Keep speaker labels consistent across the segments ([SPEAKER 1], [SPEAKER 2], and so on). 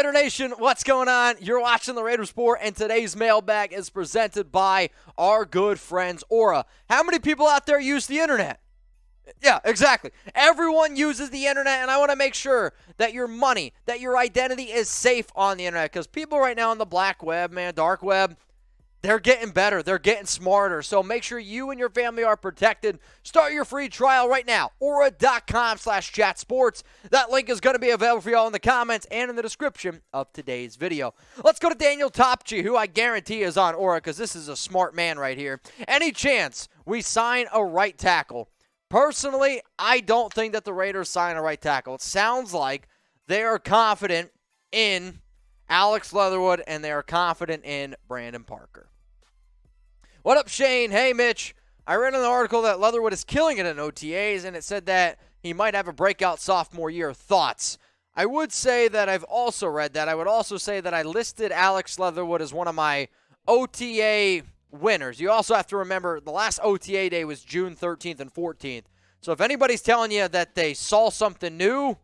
[SPEAKER 1] Raider Nation, what's going on? You're watching the Raider Report, and today's mailbag is presented by our good friends Aura. How many people out there use the internet? Yeah, exactly. Everyone uses the internet, and I want to make sure that your money, that your identity is safe on the internet, because people right now on the black web, man, dark web, they're getting better. They're getting smarter. So make sure you and your family are protected. Start your free trial right now. Aura.com/chatsports. That link is going to be available for y'all in the comments and in the description of today's video. Let's go to Daniel Topchi, who I guarantee is on Aura, because this is a smart man right here. Any chance we sign a right tackle? Personally, I don't think that the Raiders sign a right tackle. It sounds like they are confident in Alex Leatherwood, and they are confident in Brandon Parker. What up, Shane? Hey, Mitch. I read an article that Leatherwood is killing it in OTAs, and it said that he might have a breakout sophomore year. Thoughts? I would say that I've also read that. I would also say that I listed Alex Leatherwood as one of my OTA winners. You also have to remember the last OTA day was June 13th and 14th. So if anybody's telling you that they saw something new,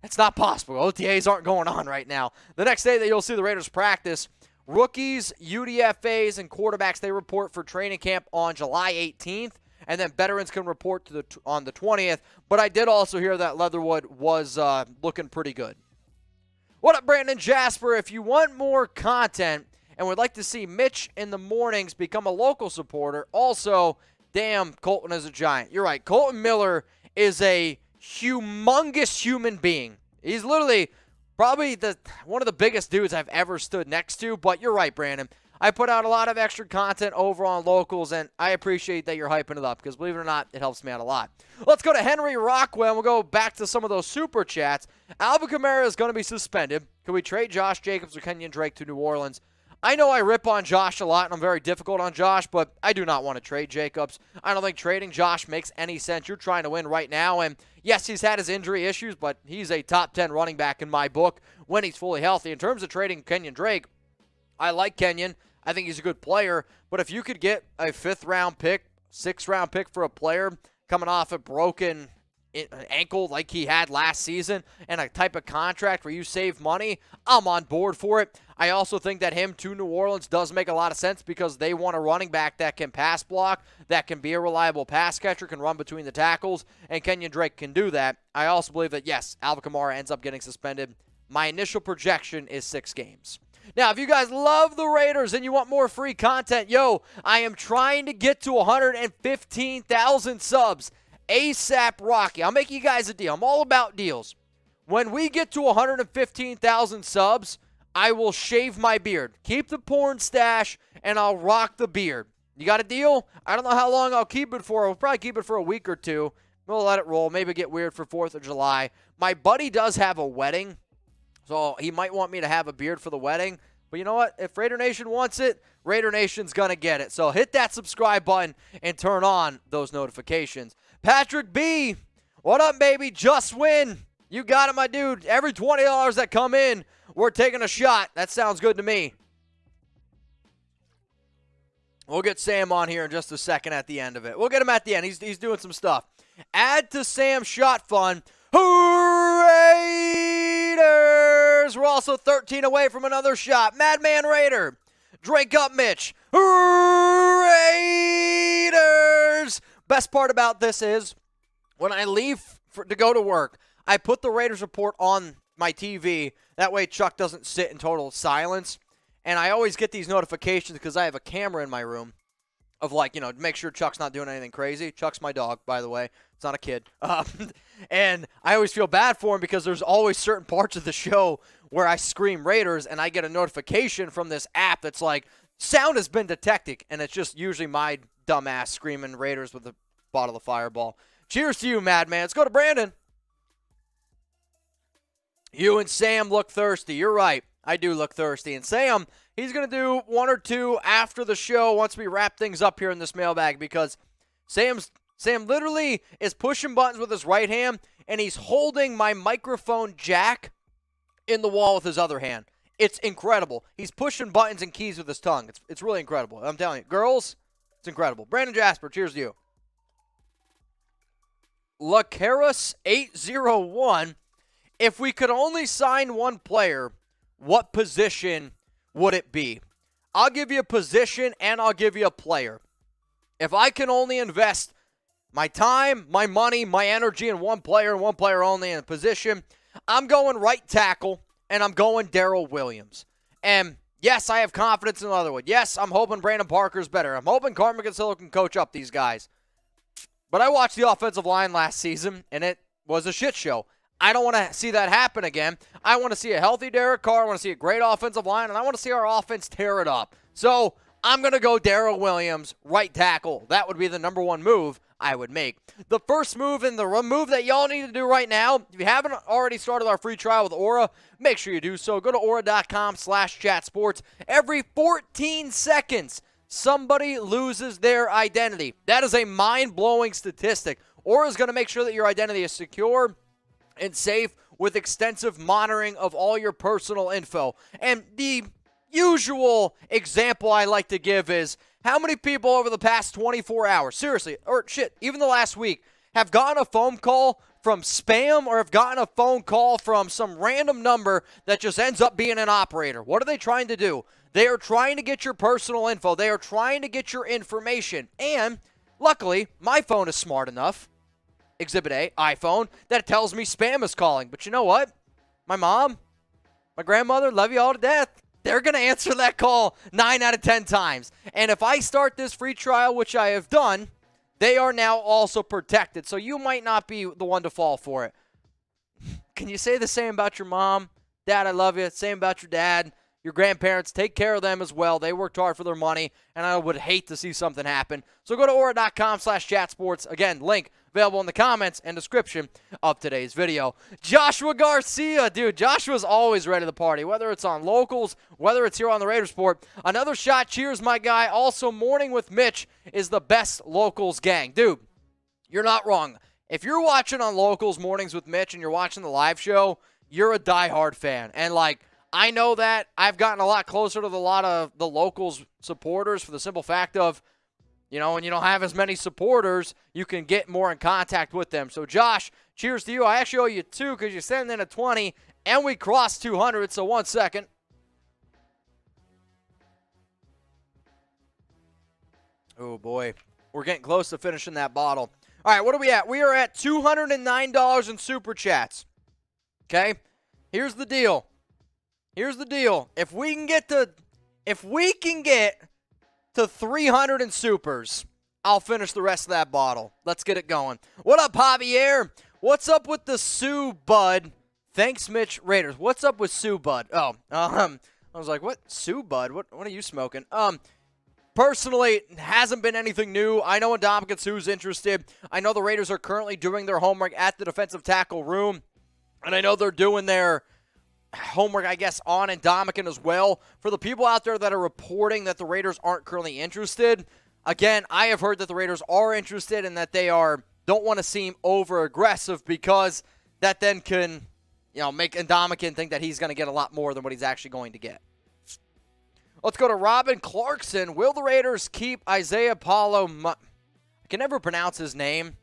[SPEAKER 1] it's not possible. OTAs aren't going on right now. The next day that you'll see the Raiders practice, rookies, UDFAs, and quarterbacks, they report for training camp on July 18th, and then veterans can report on the 20th. But I did also hear that Leatherwood was looking pretty good. What up, Brandon Jasper? If you want more content and would like to see Mitch in the mornings become a local supporter, also, damn, Colton is a giant. You're right. Colton Miller is a humongous human being. He's literally probably one of the biggest dudes I've ever stood next to, but you're right, Brandon. I put out a lot of extra content over on locals, and I appreciate that you're hyping it up, because believe it or not, it helps me out a lot. Let's go to Henry Rockwell, and we'll go back to some of those super chats. Alvin Kamara is going to be suspended. Can we trade Josh Jacobs or Kenyan Drake to New Orleans? I know I rip on Josh a lot, and I'm very difficult on Josh, but I do not want to trade Jacobs. I don't think trading Josh makes any sense. You're trying to win right now, and yes, he's had his injury issues, but he's a top 10 running back in my book when he's fully healthy. In terms of trading Kenyan Drake, I like Kenyan. I think he's a good player, but if you could get a 5th-round pick, 6th-round pick for a player coming off a broken ankle like he had last season and a type of contract where you save money, I'm on board for it. I also think that him to New Orleans does make a lot of sense, because they want a running back that can pass block, that can be a reliable pass catcher, can run between the tackles, and Kenyan Drake can do that. I also believe that, yes, Alvin Kamara ends up getting suspended. My initial projection is 6 games. Now, if you guys love the Raiders and you want more free content, I am trying to get to 115,000 subs. ASAP Rocky. I'll make you guys a deal. I'm all about deals. When we get to 115,000 subs, I will shave my beard. Keep the porn stash, and I'll rock the beard. You got a deal? I don't know how long I'll keep it for. I'll probably keep it for a week or two. We'll let it roll. Maybe get weird for 4th of July. My buddy does have a wedding, so he might want me to have a beard for the wedding. But you know what? If Raider Nation wants it, Raider Nation's going to get it. So hit that subscribe button and turn on those notifications. Patrick B, what up, baby? Just win. You got it, my dude. Every $20 that come in, we're taking a shot. That sounds good to me. We'll get Sam on here in just a second at the end of it. We'll get him at the end. He's doing some stuff. Add to Sam's shot fun. Raiders! We're also 13 away from another shot. Madman Raider. Drink up, Mitch. Raiders! Best part about this is when I leave to go to work, I put the Raiders Report on my TV. That way Chuck doesn't sit in total silence. And I always get these notifications because I have a camera in my room of, to make sure Chuck's not doing anything crazy. Chuck's my dog, by the way. It's not a kid. And I always feel bad for him because there's always certain parts of the show where I scream Raiders and I get a notification from this app that's like, sound has been detected. And it's just usually my dumbass screaming Raiders with a bottle of Fireball. Cheers to you, Madman. Let's go to Brandon. You and Sam look thirsty. You're right. I do look thirsty. And Sam, he's going to do 1 or 2 after the show once we wrap things up here in this mailbag, because Sam literally is pushing buttons with his right hand, and he's holding my microphone jack in the wall with his other hand. It's incredible. He's pushing buttons and keys with his tongue. It's really incredible. I'm telling you. Girls, it's incredible. Brandon Jasper, cheers to you. Lacaris801, if we could only sign one player, what position would it be? I'll give you a position and I'll give you a player. If I can only invest my time, my money, my energy in one player and one player only in a position, I'm going right tackle and I'm going Darrell Williams. And yes, I have confidence in Leatherwood. Yes, I'm hoping Brandon Parker's better. I'm hoping Carmen Cancelo can coach up these guys. But I watched the offensive line last season, and it was a shit show. I don't want to see that happen again. I want to see a healthy Derek Carr. I want to see a great offensive line, and I want to see our offense tear it up. So I'm going to go Darrell Williams, right tackle. That would be the number one move I would make. The first move and the move that y'all need to do right now, if you haven't already started our free trial with Aura, make sure you do so. Go to aura.com/chatsports. Every 14 seconds, somebody loses their identity. That is a mind-blowing statistic. Aura is going to make sure that your identity is secure and safe with extensive monitoring of all your personal info. And the usual example I like to give is how many people over the past 24 hours, seriously, or shit, even the last week, have gotten a phone call from spam or have gotten a phone call from some random number that just ends up being an operator. What are they trying to do? They are trying to get your personal info. They are trying to get your information. And luckily, my phone is smart enough, Exhibit A, iPhone, that tells me spam is calling. But you know what? My mom, my grandmother, love you all to death. They're going to answer that call 9 out of 10 times. And if I start this free trial, which I have done, they are now also protected. So you might not be the one to fall for it. Can you say the same about your mom? Dad, I love you. Same about your dad. Your grandparents, take care of them as well. They worked hard for their money, and I would hate to see something happen. So go to aura.com/chatsports. Again, link available in the comments and description of today's video. Joshua Garcia, dude, Joshua's always ready to party, whether it's on locals, whether it's here on the Raiders Report. Another shot, cheers, my guy. Also, Morning with Mitch is the best locals gang. Dude, you're not wrong. If you're watching on locals, Mornings with Mitch, and you're watching the live show, you're a diehard fan. And, I know that I've gotten a lot closer to a lot of the locals supporters for the simple fact of, when you don't have as many supporters, you can get more in contact with them. So, Josh, cheers to you. I actually owe you 2 because you sent in a 20, and we crossed 200, so 1 second. Oh, boy. We're getting close to finishing that bottle. All right, what are we at? We are at $209 in Super Chats. Okay? Here's the deal. If we can get to 300 in supers, I'll finish the rest of that bottle. Let's get it going. What up, Javier? What's up with the Sue Bud? Thanks, Mitch Raiders. What's up with Sue Bud? Oh, I was like, what? Sue Bud? What are you smoking? Personally, it hasn't been anything new. I know Ndamukong Suh's interested. I know the Raiders are currently doing their homework at the defensive tackle room, and I know they're doing their homework, I guess, on Ndamukong as well. For the people out there that are reporting that the Raiders aren't currently interested, again, I have heard that the Raiders are interested and that they don't want to seem over-aggressive because that then can, make Ndamukong think that he's going to get a lot more than what he's actually going to get. Let's go to Robin Clarkson. Will the Raiders keep Isaiah Pola-Mao? I can never pronounce his name.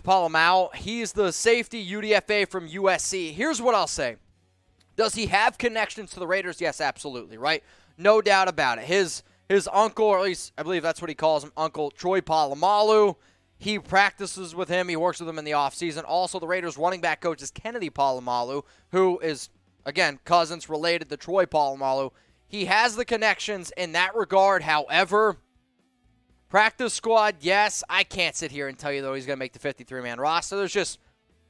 [SPEAKER 1] Polloa-Mao. He's the safety UDFA from USC. Here's what I'll say. Does he have connections to the Raiders? Yes, absolutely, right? No doubt about it. His uncle, or at least I believe that's what he calls him, Uncle Troy Polamalu, he practices with him. He works with him in the offseason. Also, the Raiders running back coach is Kennedy Polamalu, who is, again, cousins related to Troy Polamalu. He has the connections in that regard. However, practice squad, yes, I can't sit here and tell you, though, he's going to make the 53-man roster. It's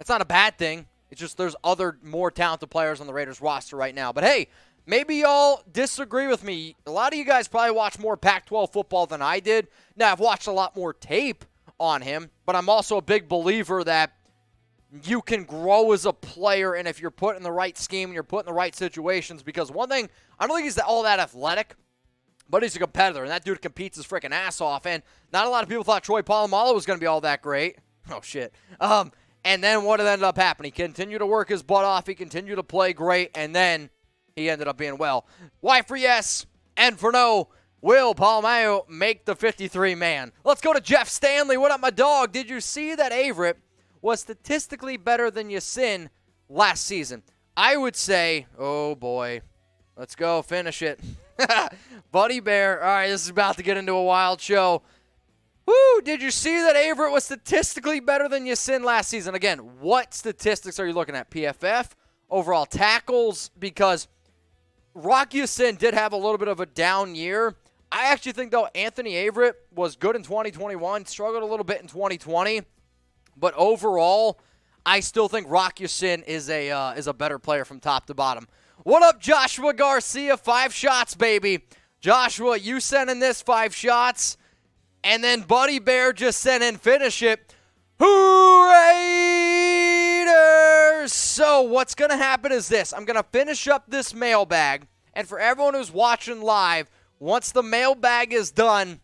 [SPEAKER 1] not a bad thing. It's just there's other more talented players on the Raiders roster right now. But, hey, maybe y'all disagree with me. A lot of you guys probably watch more Pac-12 football than I did. Now, I've watched a lot more tape on him, but I'm also a big believer that you can grow as a player, and if you're put in the right scheme and you're put in the right situations, because one thing, I don't think he's all that athletic, but he's a competitor, and that dude competes his freaking ass off, and not a lot of people thought Troy Polamalu was going to be all that great. Oh, shit. And then what ended up happening? He continued to work his butt off. He continued to play great. And then he ended up being well. Y for yes and for no. Will Polloa-Mao make the 53-man? Let's go to Jeff Stanley. What up, my dog? Did you see that Averett was statistically better than Yasin last season? I would say, oh boy, let's go, finish it. Buddy Bear, all right, this is about to get into a wild show. Woo, did you see that Averett was statistically better than Yasin last season? Again, what statistics are you looking at? PFF, overall tackles? Because Rock Ya-Sin did have a little bit of a down year. I actually think, though, Anthony Averett was good in 2021, struggled a little bit in 2020. But overall, I still think Rock Ya-Sin is a better player from top to bottom. What up, Joshua Garcia? 5 shots, baby. Joshua, you sent in this 5 shots. And then Buddy Bear just sent in finish it. Raiders! So what's going to happen is this. I'm going to finish up this mailbag. And for everyone who's watching live, once the mailbag is done,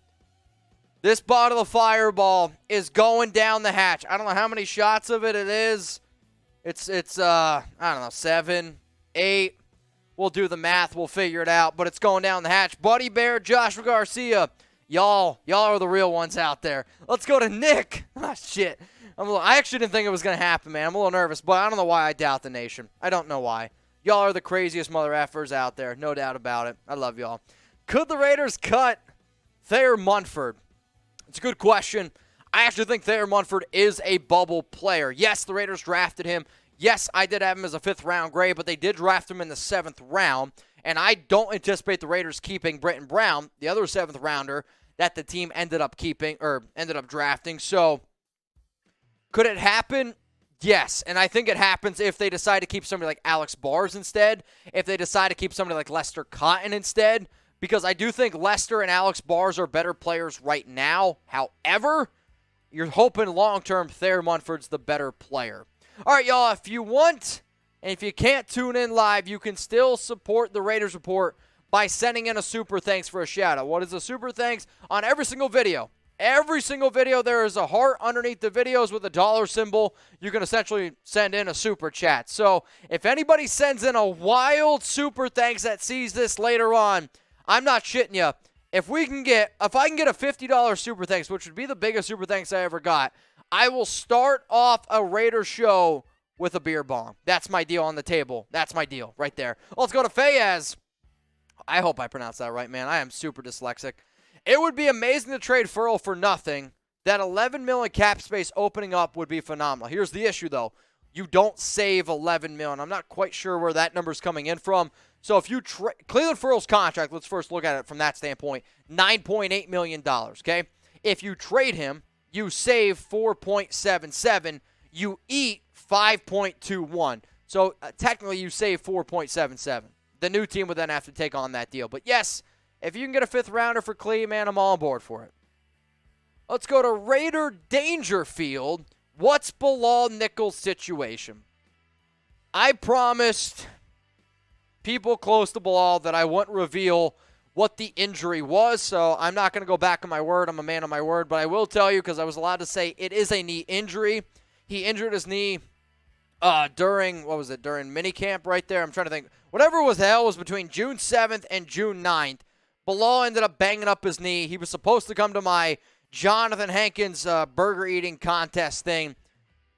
[SPEAKER 1] this bottle of Fireball is going down the hatch. I don't know how many shots of it is. It's I don't know, 7, 8. We'll do the math. We'll figure it out. But it's going down the hatch. Buddy Bear, Joshua Garcia, y'all are the real ones out there. Let's go to Nick. Ah, shit. I actually didn't think it was going to happen, man. I'm a little nervous, but I don't know why I doubt the nation. I don't know why. Y'all are the craziest mother effers out there. No doubt about it. I love y'all. Could the Raiders cut Thayer Munford? It's a good question. I actually think Thayer Munford is a bubble player. Yes, the Raiders drafted him. Yes, I did have him as a 5th-round grade, but they did draft him in the 7th round. And I don't anticipate the Raiders keeping Britton Brown, the other 7th-rounder that the team ended up drafting. So, could it happen? Yes, and I think it happens if they decide to keep somebody like Alex Bars instead, if they decide to keep somebody like Lester Cotton instead, because I do think Lester and Alex Bars are better players right now. However, you're hoping long-term Thayer Munford's the better player. All right, y'all, if you want, and if you can't tune in live, you can still support the Raiders Report by sending in a super thanks for a shout-out. What is a super thanks? On every single video. Every single video, there is a heart underneath the videos with a dollar symbol. You can essentially send in a super chat. So if anybody sends in a wild super thanks that sees this later on, I'm not shitting you. If I can get a $50 super thanks, which would be the biggest super thanks I ever got, I will start off a Raider show with a beer bong. That's my deal on the table. That's my deal right there. Let's go to Fayez. I hope I pronounced that right, man. I am super dyslexic. It would be amazing to trade Furl for nothing. That $11 million cap space opening up would be phenomenal. Here's the issue, though. You don't save $11 million. I'm not quite sure where that number's coming in from. So if you Cleveland Furl's contract, let's first look at it from that standpoint, $9.8 million, okay? If you trade him, you save 4.77. You eat 5.21. So technically you save 4.77. The new team would then have to take on that deal. But yes, if you can get a 5th-rounder for Clee, man, I'm all on board for it. Let's go to Raider Dangerfield. What's Bilal Nichols' situation? I promised people close to Bilal that I wouldn't reveal what the injury was, so I'm not going to go back on my word. I'm a man of my word, but I will tell you, because I was allowed to say it is a knee injury. He injured his knee during minicamp right there. I'm trying to think. Whatever was the hell was between June 7th and June 9th. Bilal ended up banging up his knee. He was supposed to come to my Jonathan Hankins burger eating contest thing.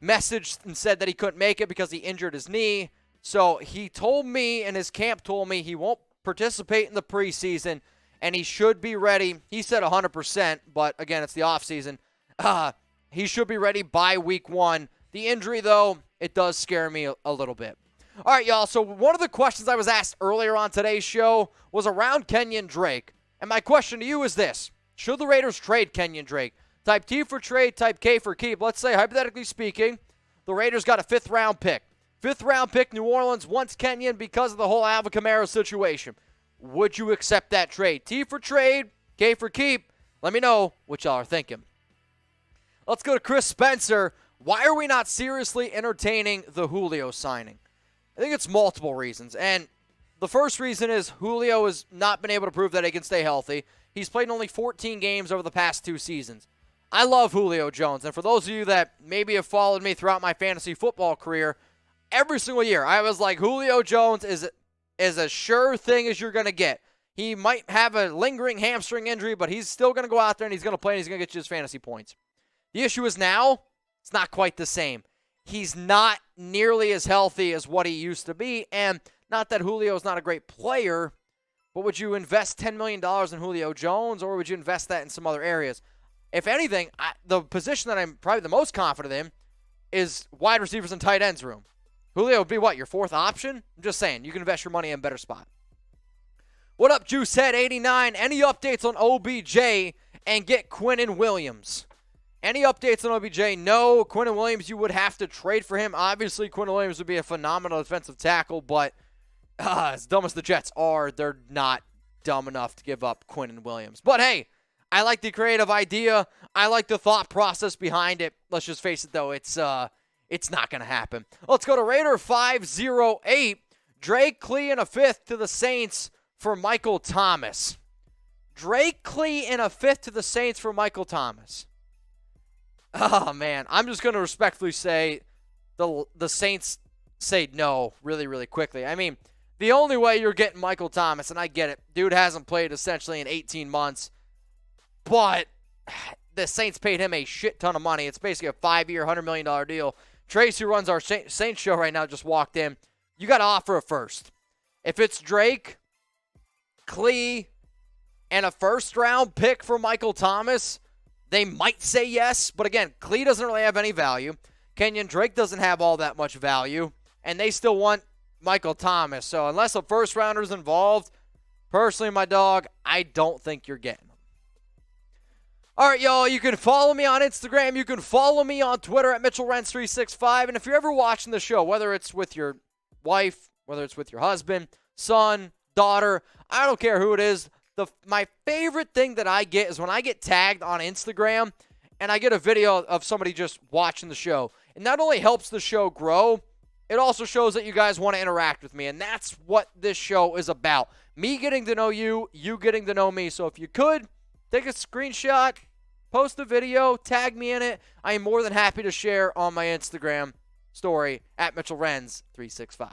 [SPEAKER 1] Messaged and said that he couldn't make it because he injured his knee. So he told me, and his camp told me, he won't participate in the preseason, and he should be ready. He said 100%, but again, it's the offseason. He should be ready by week 1. The injury, though, it does scare me a little bit. All right, y'all, so one of the questions I was asked earlier on today's show was around Kenyan Drake. And my question to you is this. Should the Raiders trade Kenyan Drake? Type T for trade, type K for keep. Let's say, hypothetically speaking, the Raiders got a 5th-round pick. 5th-round pick, New Orleans wants Kenyan because of the whole Alvin Kamara situation. Would you accept that trade? T for trade, K for keep. Let me know what y'all are thinking. Let's go to Chris Spencer. Why are we not seriously entertaining the Julio signing? I think it's multiple reasons. And the first reason is Julio has not been able to prove that he can stay healthy. He's played in only 14 games over the past 2 seasons. I love Julio Jones. And for those of you that maybe have followed me throughout my fantasy football career, every single year I was like, Julio Jones is a sure thing as you're going to get. He might have a lingering hamstring injury, but he's still going to go out there and he's going to play and he's going to get you his fantasy points. The issue is now, it's not quite the same. he's not nearly as healthy as what he used to be. And not that Julio is not a great player, but would you invest $10 million in Julio Jones, or would you invest that in some other areas? If anything, the position that I'm probably the most confident in is wide receivers and tight ends room. Julio would be what, your fourth option? I'm just saying, you can invest your money in a better spot. What up, Juicehead89? Any updates on OBJ and get Quinnen Williams? Any updates on OBJ? No. Quinnen Williams, you would have to trade for him. Obviously, Quinnen Williams would be a phenomenal defensive tackle, but as dumb as the Jets are, they're not dumb enough to give up Quinnen Williams. But hey, I like the creative idea. I like the thought process behind it. Let's just face it, though. It's not going to happen. Let's go to Raider 508. Drake Clee in a fifth to the Saints for Michael Thomas. Drake Clee in a fifth to the Saints for Michael Thomas. Oh, man. I'm just going to respectfully say the Saints say no really, really quickly. I mean, the only way you're getting Michael Thomas, and I get it, dude hasn't played essentially in 18 months, but the Saints paid him a shit ton of money. It's basically a 5-year, $100 million deal. Trace, who runs our Saints show right now, just walked in. You got to offer a first. If it's Drake, Clee, and a first-round pick for Michael Thomas, they might say yes. But again, Clee doesn't really have any value. Kenyan Drake doesn't have all that much value. And they still want Michael Thomas. So unless a first-rounder is involved, personally, my dog, I don't think you're getting him. All right, y'all, you can follow me on Instagram. You can follow me on Twitter at Mitchell Renz 365. And if you're ever watching the show, whether it's with your wife, whether it's with your husband, son, daughter, I don't care who it is, my favorite thing that I get is when I get tagged on Instagram and I get a video of somebody just watching the show. It not only helps the show grow, it also shows that you guys want to interact with me. And that's what this show is about. Me getting to know you, you getting to know me. So if you could, take a screenshot, post a video, tag me in it. I am more than happy to share on my Instagram story at Mitchell Renz 365.